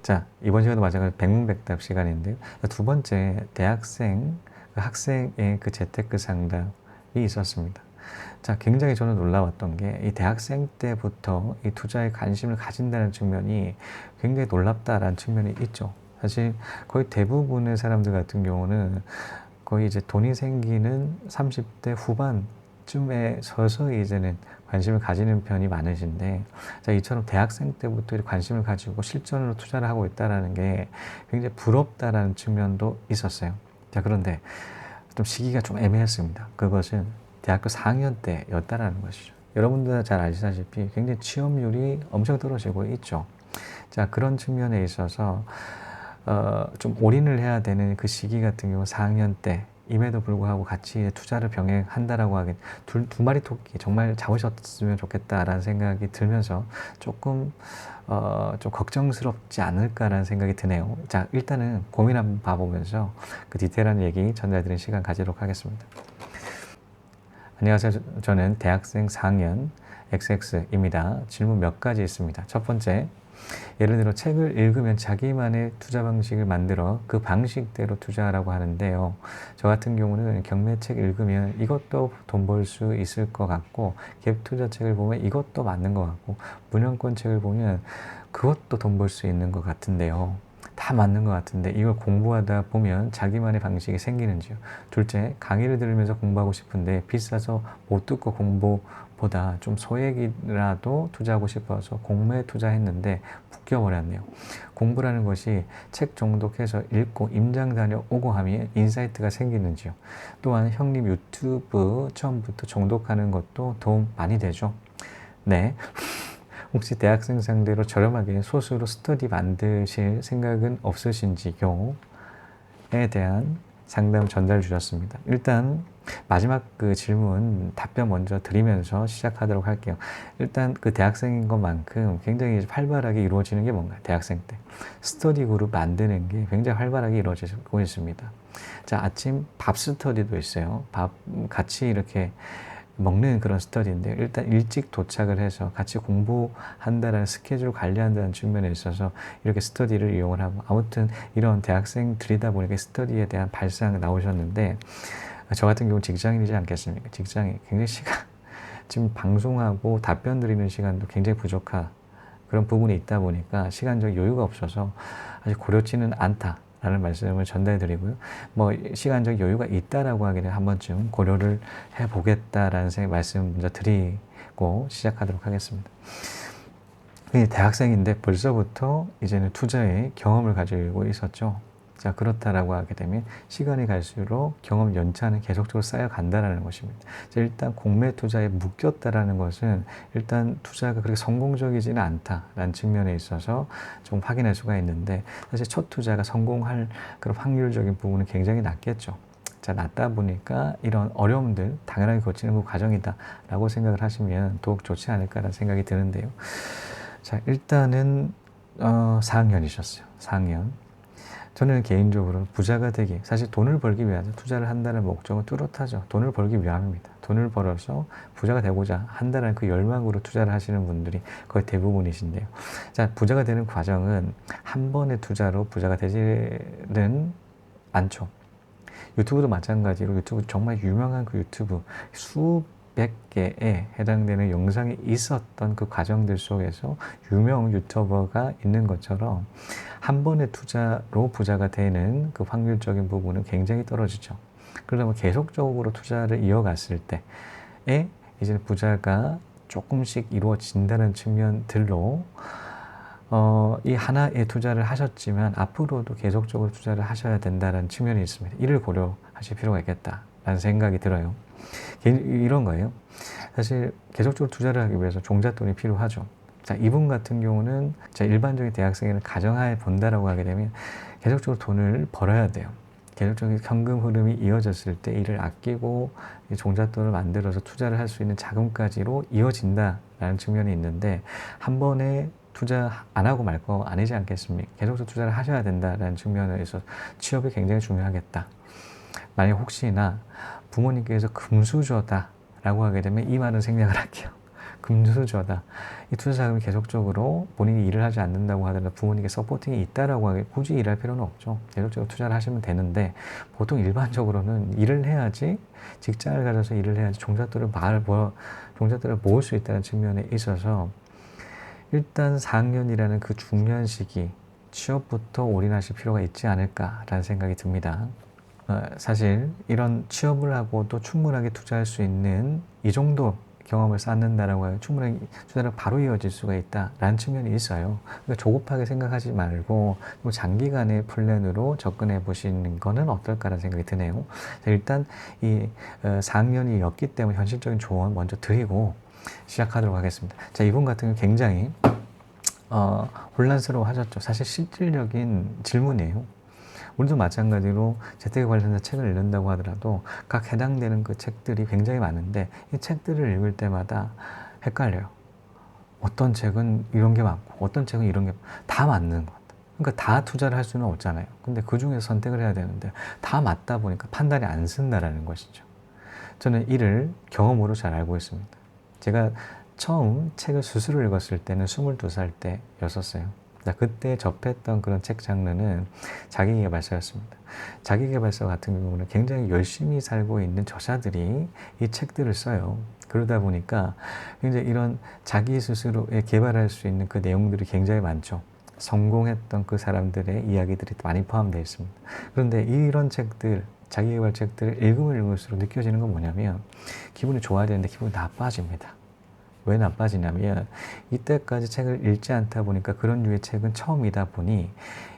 자, 이번 시간도 마찬가지로 백문백답 시간인데요. 두 번째, 대학생, 그 학생의 그 재테크 상담이 있었습니다. 자, 굉장히 저는 놀라웠던 게 이 대학생 때부터 이 투자에 관심을 가진다는 측면이 굉장히 놀랍다라는 측면이 있죠. 사실 거의 대부분의 사람들 같은 경우는 거의 이제 돈이 생기는 30대 후반쯤에 서서히 이제는 관심을 가지는 편이 많으신데, 자, 이처럼 대학생 때부터 관심을 가지고 실전으로 투자를 하고 있다는 게 굉장히 부럽다라는 측면도 있었어요. 자, 그런데 좀 시기가 좀 애매했습니다. 그것은 대학교 4학년 때였다라는 것이죠. 여러분들 잘 아시다시피 굉장히 취업률이 엄청 떨어지고 있죠. 자, 그런 측면에 있어서 좀 올인을 해야 되는 그 시기 같은 경우 4학년 때임에도 불구하고 같이 투자를 병행한다라고 하긴 두 마리 토끼 정말 잡으셨으면 좋겠다라는 생각이 들면서 조금 좀 걱정스럽지 않을까라는 생각이 드네요. 자, 일단은 고민 한번 봐보면서 그 디테일한 얘기 전달드리는 시간 가지도록 하겠습니다. 안녕하세요. 저는 대학생 4학년 XX입니다. 질문 몇 가지 있습니다. 첫 번째, 예를 들어 책을 읽으면 자기만의 투자 방식을 만들어 그 방식대로 투자하라고 하는데요. 저 같은 경우는 경매책 읽으면 이것도 돈 벌 수 있을 것 같고, 갭 투자 책을 보면 이것도 맞는 것 같고, 문헌권 책을 보면 그것도 돈 벌 수 있는 것 같은데요. 다 맞는 것 같은데 이걸 공부하다 보면 자기만의 방식이 생기는지요. 둘째, 강의를 들으면서 공부하고 싶은데 비싸서 못 듣고 공부보다 좀 소액이라도 투자하고 싶어서 공매에 투자했는데 묶여버렸네요. 공부라는 것이 책 정독해서 읽고 임장 다녀오고 하면 인사이트가 생기는지요. 또한 형님 유튜브 처음부터 정독하는 것도 도움 많이 되죠. 네. 혹시 대학생 상대로 저렴하게 소수로 스터디 만드실 생각은 없으신지요에 대한 상담 전달 주셨습니다. 일단 마지막 그 질문 답변 먼저 드리면서 시작하도록 할게요. 일단 그 대학생인 것만큼 굉장히 활발하게 이루어지는 게 뭔가요? 대학생 때 스터디 그룹 만드는 게 굉장히 활발하게 이루어지고 있습니다. 자, 아침 밥 스터디도 있어요. 밥 같이 이렇게 먹는 그런 스터디인데, 일단 일찍 도착을 해서 같이 공부한다라는 스케줄 관리한다는 측면에 있어서 이렇게 스터디를 이용을 하고, 아무튼 이런 대학생들이다 보니까 스터디에 대한 발상 나오셨는데, 저 같은 경우 직장인이지 않겠습니까? 직장이 굉장히 지금 방송하고 답변 드리는 시간도 굉장히 부족한 그런 부분이 있다 보니까 시간적 여유가 없어서 아직 고려치는 않다 라는 말씀을 전달해 드리고요. 뭐 시간적 여유가 있다라고 하기는 한 번쯤 고려를 해 보겠다라는 말씀 먼저 드리고 시작하도록 하겠습니다. 대학생인데 벌써부터 이제는 투자에 경험을 가지고 있었죠. 자, 그렇다라고 하게 되면 시간이 갈수록 경험 연차는 계속적으로 쌓여간다는 것입니다. 자, 일단 공매 투자에 묶였다라는 것은 일단 투자가 그렇게 성공적이지는 않다라는 측면에 있어서 좀 확인할 수가 있는데, 사실 첫 투자가 성공할 그런 확률적인 부분은 굉장히 낮겠죠. 자, 낮다 보니까 이런 어려움들 당연하게 거치는 그 과정이다라고 생각을 하시면 더욱 좋지 않을까라는 생각이 드는데요. 자, 일단은 4학년이셨어요. 4학년. 저는 개인적으로 부자가 되기, 사실 돈을 벌기 위해서 투자를 한다는 목적은 뚜렷하죠. 돈을 벌기 위함입니다. 돈을 벌어서 부자가 되고자 한다는 그 열망으로 투자를 하시는 분들이 거의 대부분이신데요. 자, 부자가 되는 과정은 한 번의 투자로 부자가 되지는 않죠. 유튜브도 마찬가지로 유튜브 정말 유명한 그 유튜브 수백 개에 해당되는 영상이 있었던 그 과정들 속에서 유명 유튜버가 있는 것처럼 한 번의 투자로 부자가 되는 그 확률적인 부분은 굉장히 떨어지죠. 그러다 보면 계속적으로 투자를 이어갔을 때에 이제 부자가 조금씩 이루어진다는 측면들로 이 하나의 투자를 하셨지만 앞으로도 계속적으로 투자를 하셔야 된다는 측면이 있습니다. 이를 고려하실 필요가 있겠다라는 생각이 들어요. 이런 거예요. 사실 계속적으로 투자를 하기 위해서 종잣돈이 필요하죠. 자, 이분 같은 경우는 일반적인 대학생을 가정하에 본다라고 하게 되면 계속적으로 돈을 벌어야 돼요. 계속적인 현금 흐름이 이어졌을 때 이를 아끼고 종잣돈을 만들어서 투자를 할 수 있는 자금까지로 이어진다라는 측면이 있는데, 한 번에 투자 안 하고 말 거 아니지 않겠습니까? 계속해서 투자를 하셔야 된다라는 측면에서 취업이 굉장히 중요하겠다. 만약 혹시나 부모님께서 금수저다 라고 하게 되면 이 말은 생략을 할게요. 금수저다. 이 투자 자금이 계속적으로 본인이 일을 하지 않는다고 하더라도 부모님께 서포팅이 있다라고 하게 굳이 일할 필요는 없죠. 계속적으로 투자를 하시면 되는데 보통 일반적으로는 일을 해야지 직장을 가져서 일을 해야지 종잣돈을 모을 수 있다는 측면에 있어서 일단 4학년이라는 그 중요한 시기 취업부터 올인하실 필요가 있지 않을까라는 생각이 듭니다. 사실 이런 취업을 하고도 충분하게 투자할 수 있는 이 정도 경험을 쌓는다라고 해요. 충분하게 투자를 바로 이어질 수가 있다라는 측면이 있어요. 그러니까 조급하게 생각하지 말고 장기간의 플랜으로 접근해 보시는 거는 어떨까라는 생각이 드네요. 일단 이 4학년이었기 때문에 현실적인 조언 먼저 드리고 시작하도록 하겠습니다. 자, 이분 같은 경우 굉장히 혼란스러워 하셨죠. 사실 실질적인 질문이에요. 우리도 마찬가지로 재테크 관련된 책을 읽는다고 하더라도 각 해당되는 그 책들이 굉장히 많은데 이 책들을 읽을 때마다 헷갈려요. 어떤 책은 이런 게 많고 어떤 책은 이런 게 다 맞는 것 같아요. 그러니까 다 투자를 할 수는 없잖아요. 근데 그 중에서 선택을 해야 되는데 다 맞다 보니까 판단이 안 쓴다라는 것이죠. 저는 이를 경험으로 잘 알고 있습니다. 제가 처음 책을 스스로 읽었을 때는 22살 때였었어요. 그때 접했던 그런 책 장르는 자기계발서였습니다. 자기계발서 같은 경우는 굉장히 열심히 살고 있는 저자들이 이 책들을 써요. 그러다 보니까 굉장히 이런 자기 스스로에 개발할 수 있는 그 내용들이 굉장히 많죠. 성공했던 그 사람들의 이야기들이 많이 포함되어 있습니다. 그런데 이런 책들, 자기계발 책들을 읽으면 읽을수록 느껴지는 건 뭐냐면 기분이 좋아야 되는데 기분이 나빠집니다. 왜 나빠지냐면 이때까지 책을 읽지 않다 보니까 그런 류의 책은 처음이다 보니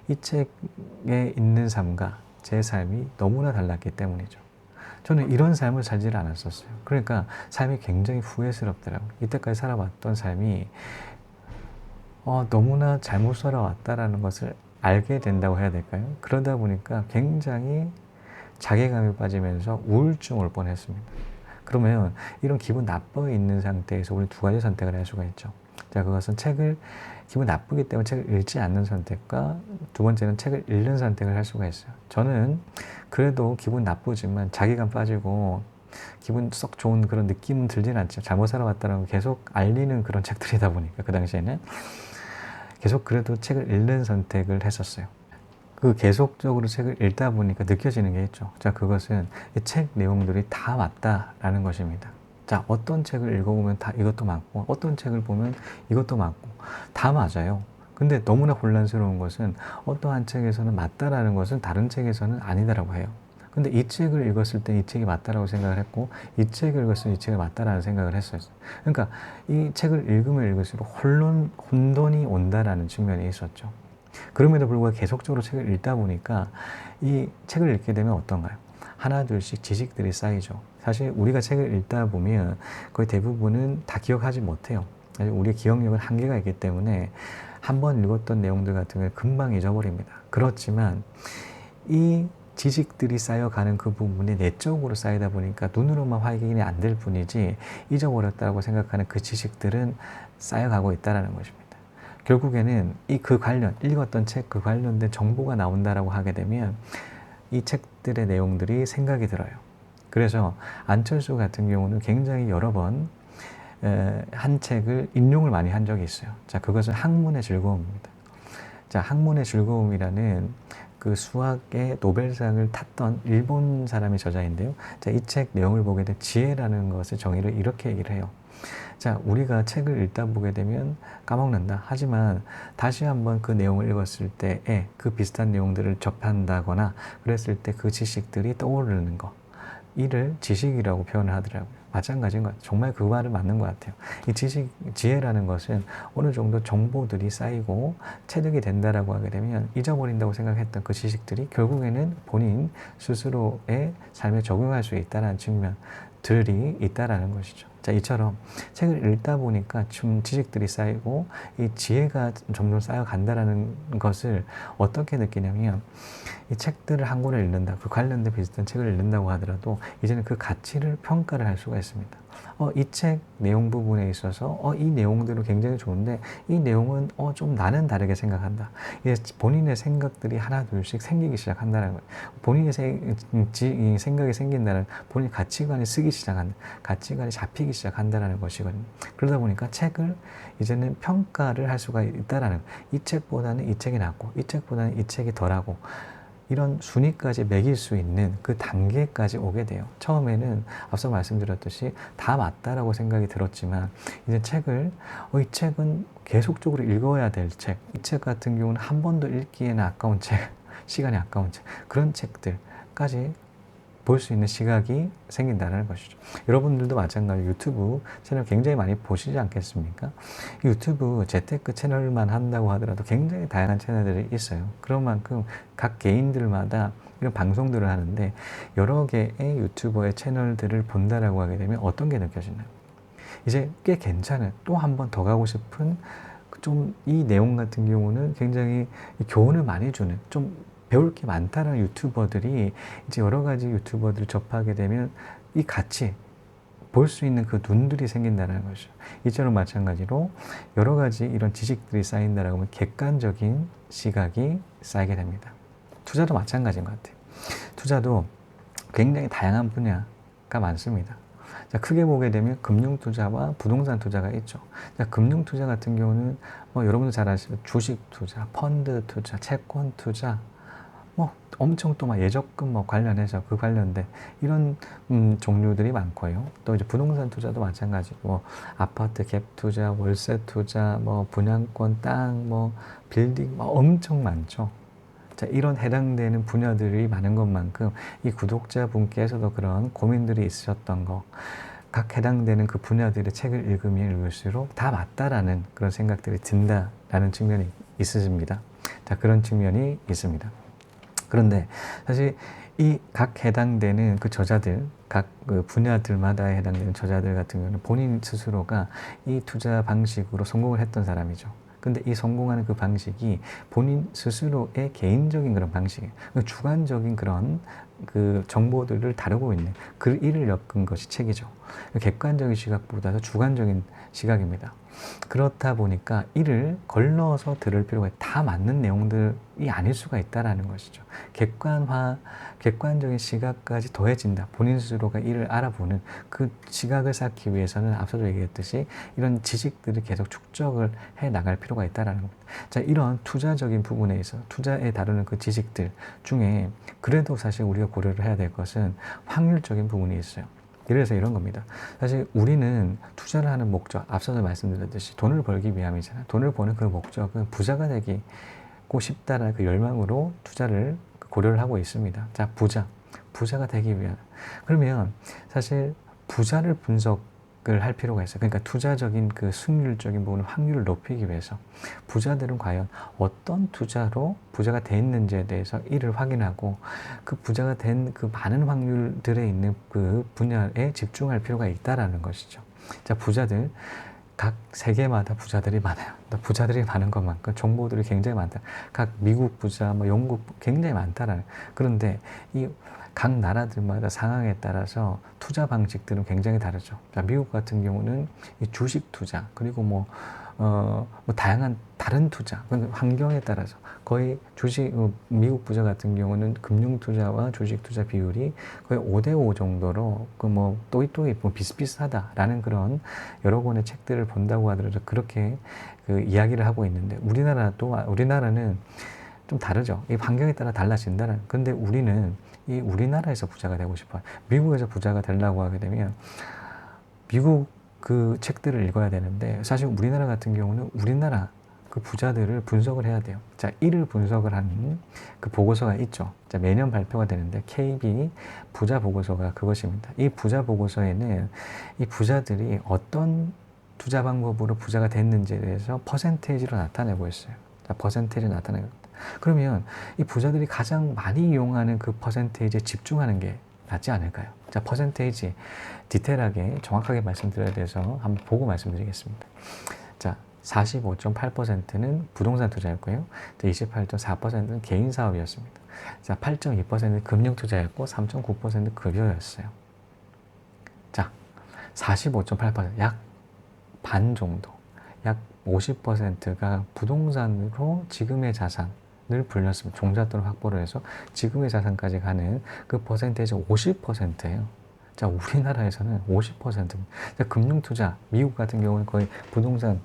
이 책에 있는 삶과 제 삶이 너무나 달랐기 때문이죠. 저는 이런 삶을 살지 않았었어요. 그러니까 삶이 굉장히 후회스럽더라고요. 이때까지 살아왔던 삶이 너무나 잘못 살아왔다라는 것을 알게 된다고 해야 될까요? 그러다 보니까 굉장히 자괴감에 빠지면서 우울증 올 뻔했습니다. 그러면 이런 기분 나빠 있는 상태에서 우리 두 가지 선택을 할 수가 있죠. 자, 그것은 기분 나쁘기 때문에 책을 읽지 않는 선택과 두 번째는 책을 읽는 선택을 할 수가 있어요. 저는 그래도 기분 나쁘지만 자괴감 빠지고 기분 썩 좋은 그런 느낌은 들진 않죠. 잘못 살아왔다는 걸 계속 알리는 그런 책들이다 보니까 그 당시에는 계속 그래도 책을 읽는 선택을 했었어요. 그 계속적으로 책을 읽다 보니까 느껴지는 게 있죠. 자, 그것은 이 책 내용들이 다 맞다라는 것입니다. 자, 어떤 책을 읽어보면 다 이것도 맞고, 어떤 책을 보면 이것도 맞고, 다 맞아요. 근데 너무나 혼란스러운 것은 어떠한 책에서는 맞다라는 것은 다른 책에서는 아니다라고 해요. 근데 이 책을 읽었을 때 이 책이 맞다라고 생각을 했고, 이 책을 읽었을 때 이 책이 맞다라는 생각을 했어요. 그러니까 이 책을 읽으면 읽을수록 혼돈이 온다라는 측면이 있었죠. 그럼에도 불구하고 계속적으로 책을 읽다 보니까 이 책을 읽게 되면 어떤가요? 하나 둘씩 지식들이 쌓이죠. 사실 우리가 책을 읽다 보면 거의 대부분은 다 기억하지 못해요. 우리의 기억력은 한계가 있기 때문에 한 번 읽었던 내용들 같은 경우에 금방 잊어버립니다. 그렇지만 이 지식들이 쌓여가는 그 부분이 내적으로 쌓이다 보니까 눈으로만 확인이 안 될 뿐이지 잊어버렸다고 생각하는 그 지식들은 쌓여가고 있다는 것입니다. 결국에는 읽었던 책 그 관련된 정보가 나온다라고 하게 되면 이 책들의 내용들이 생각이 들어요. 그래서 안철수 같은 경우는 굉장히 여러 번 한 책을 인용을 많이 한 적이 있어요. 자, 그것은 학문의 즐거움입니다. 자, 학문의 즐거움이라는 그 수학의 노벨상을 탔던 일본 사람의 저자인데요. 자, 이 책 내용을 보게 된 지혜라는 것의 정의를 이렇게 얘기를 해요. 자, 우리가 책을 읽다 보게 되면 까먹는다. 하지만 다시 한번 그 내용을 읽었을 때에 그 비슷한 내용들을 접한다거나 그랬을 때 그 지식들이 떠오르는 거. 이를 지식이라고 표현을 하더라고요. 마찬가지인 것 같아요. 정말 그 말은 맞는 것 같아요. 이 지혜라는 것은 어느 정도 정보들이 쌓이고 체득이 된다라고 하게 되면 잊어버린다고 생각했던 그 지식들이 결국에는 본인 스스로의 삶에 적용할 수 있다는 측면들이 있다라는 것이죠. 자, 이처럼 책을 읽다 보니까 좀 지식들이 쌓이고 이 지혜가 점점 쌓여간다라는 것을 어떻게 느끼냐면 이 책들을 한 권을 읽는다, 그 관련된 비슷한 책을 읽는다고 하더라도 이제는 그 가치를 평가를 할 수가 있습니다. 이 책 내용 부분에 있어서 이 내용들은 굉장히 좋은데 이 내용은 좀 나는 다르게 생각한다. 이제 본인의 생각들이 하나 둘씩 생기기 시작한다는 거예요. 본인의 생각이 생긴다는 본인 가치관이 쓰기 시작한다. 가치관이 잡히기 시작한다는 것이거든요. 그러다 보니까 책을 이제는 평가를 할 수가 있다라는 거예요. 이 책보다는 이 책이 낫고 이 책보다는 이 책이 덜하고 이런 순위까지 매길 수 있는 그 단계까지 오게 돼요. 처음에는 앞서 말씀드렸듯이 다 맞다라고 생각이 들었지만 이제 책을 이 책은 계속적으로 읽어야 될 책, 이 책 같은 경우는 한 번 더 읽기에는 아까운 책, 시간이 아까운 책, 그런 책들까지 볼 수 있는 시각이 생긴다는 것이죠. 여러분들도 마찬가지로 유튜브 채널 굉장히 많이 보시지 않겠습니까? 유튜브 재테크 채널만 한다고 하더라도 굉장히 다양한 채널들이 있어요. 그런 만큼 각 개인들마다 이런 방송들을 하는데 여러 개의 유튜버의 채널들을 본다라고 하게 되면 어떤 게 느껴지나요? 이제 꽤 괜찮은, 또 한 번 더 가고 싶은 좀 이 내용 같은 경우는 굉장히 교훈을 많이 주는, 좀 배울 게 많다는 유튜버들이 이제 여러 가지 유튜버들을 접하게 되면 이 같이 볼 수 있는 그 눈들이 생긴다는 것이죠. 이처럼 마찬가지로 여러 가지 이런 지식들이 쌓인다라고 하면 객관적인 시각이 쌓이게 됩니다. 투자도 마찬가지인 것 같아요. 투자도 굉장히 다양한 분야가 많습니다. 자, 크게 보게 되면 금융투자와 부동산 투자가 있죠. 자, 금융투자 같은 경우는 여러분도 잘 아시는 주식 투자, 펀드 투자, 채권 투자, 엄청 또 막 예적금 관련해서 그 관련된 이런 종류들이 많고요. 또 이제 부동산 투자도 마찬가지고 아파트 갭 투자, 월세 투자, 분양권, 땅, 빌딩 엄청 많죠. 자, 이런 해당되는 분야들이 많은 것만큼 이 구독자분께서도 그런 고민들이 있으셨던 거, 각 해당되는 그 분야들의 책을 읽으면 읽을수록 다 맞다라는 그런 생각들이 든다라는 측면이 있으십니다. 자, 그런 측면이 있습니다. 그런데 사실 이 각 해당되는 그 저자들, 각 그 분야들마다 해당되는 저자들 같은 경우는 본인 스스로가 이 투자 방식으로 성공을 했던 사람이죠. 근데 이 성공하는 그 방식이 본인 스스로의 개인적인 그런 방식이에요. 주관적인 그런 그 정보들을 다루고 있는 그 일을 엮은 것이 책이죠. 객관적인 시각보다도 주관적인 시각입니다. 그렇다 보니까 이를 걸러서 들을 필요가 다 맞는 내용들이 아닐 수가 있다는 것이죠. 객관적인 시각까지 더해진다. 본인 스스로가 이를 알아보는 그 시각을 쌓기 위해서는 앞서도 얘기했듯이 이런 지식들을 계속 축적을 해 나갈 필요가 있다는 겁니다. 자, 이런 투자적인 부분에 있어서 투자에 다루는 그 지식들 중에 그래도 사실 우리가 고려를 해야 될 것은 확률적인 부분이 있어요. 예를 들어서 이런 겁니다. 사실 우리는 투자를 하는 목적, 앞서서 말씀드렸듯이 돈을 벌기 위함이잖아요. 돈을 버는 그 목적은 부자가 되고 싶다는 그 열망으로 투자를 고려를 하고 있습니다. 자, 부자가 되기 위한. 그러면 사실 부자를 분석을 할 필요가 있어요. 그러니까 투자적인 그 승률적인 부분, 확률을 높이기 위해서 부자들은 과연 어떤 투자로 부자가 돼 있는지에 대해서 이를 확인하고 그 부자가 된 그 많은 확률들에 있는 그 분야에 집중할 필요가 있다라는 것이죠. 자, 부자들 각 세계마다 부자들이 많아요. 부자들이 많은 것만큼 정보들이 굉장히 많다. 각 미국 부자, 영국 굉장히 많다라는. 그런데 이 각 나라들마다 상황에 따라서 투자 방식들은 굉장히 다르죠. 자, 미국 같은 경우는 이 주식 투자 그리고 다양한 다른 투자, 환경에 따라서 거의 미국 부자 같은 경우는 금융 투자와 주식 투자 비율이 거의 5대5 정도로 또이 비슷비슷하다라는 그런 여러 권의 책들을 본다고 하더라도 그렇게 그 이야기를 하고 있는데 우리나라는 좀 다르죠. 이 환경에 따라 달라진다는. 근데 우리는 이 우리나라에서 부자가 되고 싶어요. 미국에서 부자가 되려고 하게 되면 미국 그 책들을 읽어야 되는데 사실 우리나라 같은 경우는 우리나라 그 부자들을 분석을 해야 돼요. 자, 이를 분석을 하는 그 보고서가 있죠. 자, 매년 발표가 되는데 KB 부자 보고서가 그것입니다. 이 부자 보고서에는 이 부자들이 어떤 투자 방법으로 부자가 됐는지에 대해서 퍼센테이지로 나타내고 있어요. 자, 퍼센테이지를 나타내고 있다. 그러면 이 부자들이 가장 많이 이용하는 그 퍼센테이지에 집중하는 게 낫지 않을까요? 자, 퍼센테이지 디테일하게 정확하게 말씀드려야 돼서 한번 보고 말씀드리겠습니다. 자, 45.8%는 부동산 투자였고요. 28.4%는 개인 사업이었습니다. 자, 8.2%는 금융 투자였고 3.9%는 급여였어요. 자, 45.8%, 약 반 정도, 약 50%가 부동산으로 지금의 자산을 불렸습니다. 종잣돈을 확보를 해서 지금의 자산까지 가는 그 퍼센테이지 50%예요. 자, 우리나라에서는 50%입니다. 금융투자, 미국 같은 경우는 거의 부동산,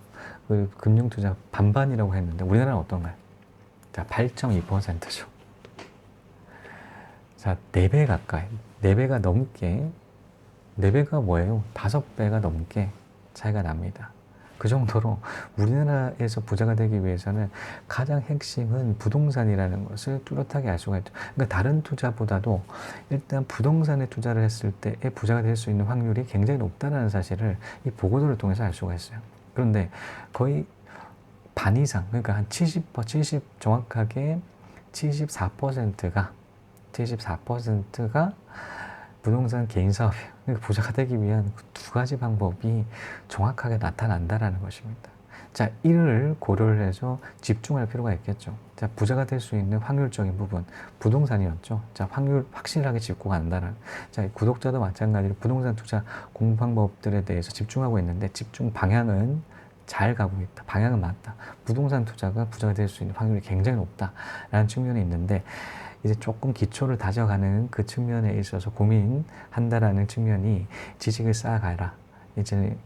그 금융투자 반반이라고 했는데 우리나라는 어떤가요? 자, 8.2%죠. 자, 4배 가까이, 4배가 넘게, 4배가 뭐예요? 5배가 넘게 차이가 납니다. 그 정도로 우리나라에서 부자가 되기 위해서는 가장 핵심은 부동산이라는 것을 뚜렷하게 알 수가 있죠. 그러니까 다른 투자보다도 일단 부동산에 투자를 했을 때의 부자가 될 수 있는 확률이 굉장히 높다는 사실을 이 보고서를 통해서 알 수가 있어요. 그런데 거의 반 이상, 그러니까 한 70, 정확하게 74%가 부동산 개인 사업이에요. 그러니까 부자가 되기 위한 그 두 가지 방법이 정확하게 나타난다라는 것입니다. 자, 이를 고려를 해서 집중할 필요가 있겠죠. 자, 부자가 될 수 있는 확률적인 부분, 부동산이었죠. 자, 확률 확실하게 짚고 간다는. 자, 구독자도 마찬가지로 부동산 투자 공부 방법들에 대해서 집중하고 있는데 집중 방향은 잘 가고 있다. 방향은 맞다. 부동산 투자가 부자가 될 수 있는 확률이 굉장히 높다라는 측면이 있는데 이제 조금 기초를 다져가는 그 측면에 있어서 고민한다라는 측면이 지식을 쌓아가라. 이제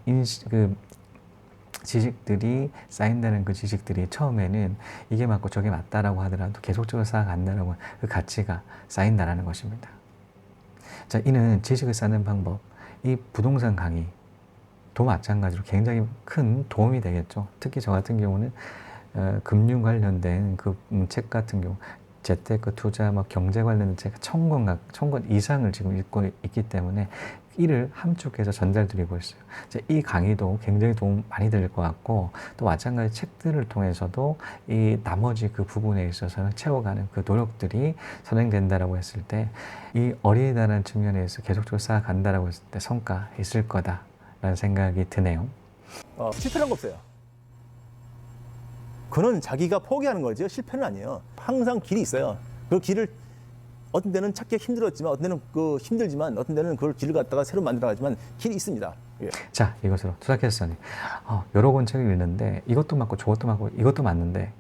지식들이 쌓인다는 그 지식들이 처음에는 이게 맞고 저게 맞다라고 하더라도 계속적으로 쌓아간다라고 그 가치가 쌓인다라는 것입니다. 자, 이는 지식을 쌓는 방법, 이 부동산 강의도 마찬가지로 굉장히 큰 도움이 되겠죠. 특히 저 같은 경우는 금융 관련된 그 책 같은 경우 재테크 투자, 경제 관련된 책 1000권 이상을 지금 읽고 있기 때문에 이를 함축해서 전달드리고 있어요. 이 강의도 굉장히 도움 많이 될 것 같고 또 마찬가지 책들을 통해서도 이 나머지 그 부분에 있어서는 채워가는 그 노력들이 선행된다라고 했을 때 이 어린이다라는 측면에서 계속적으로 쌓아간다라고 했을 때 성과 있을 거다라는 생각이 드네요. 실패란 거 없어요. 그는 자기가 포기하는 거죠. 실패는 아니에요. 항상 길이 있어요. 그 길을 어떤 데는 찾기가 힘들었지만 어떤 데는 힘들지만 어떤 데는 그걸 길을 갖다가 새로 만들어가지만 길이 있습니다. 예. 자, 이것으로 투자캐스터님 여러 권 책을 읽는데 이것도 맞고 저것도 맞고 이것도 맞는데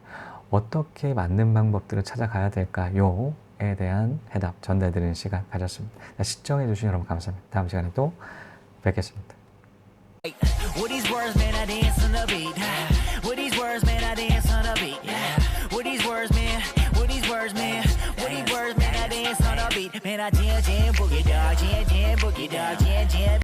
어떻게 맞는 방법들을 찾아가야 될까요?에 대한 해답 전달드리는 시간 가졌습니다. 시청해 주신 여러분 감사합니다. 다음 시간에 또 뵙겠습니다. With these words, man, I dance on the beat. With these words, man, I dance on the beat. With these words, man. With these words, man. With these words, man, I dance on the beat. Man, I jam, boogie dog, jam, boogie dog, jam.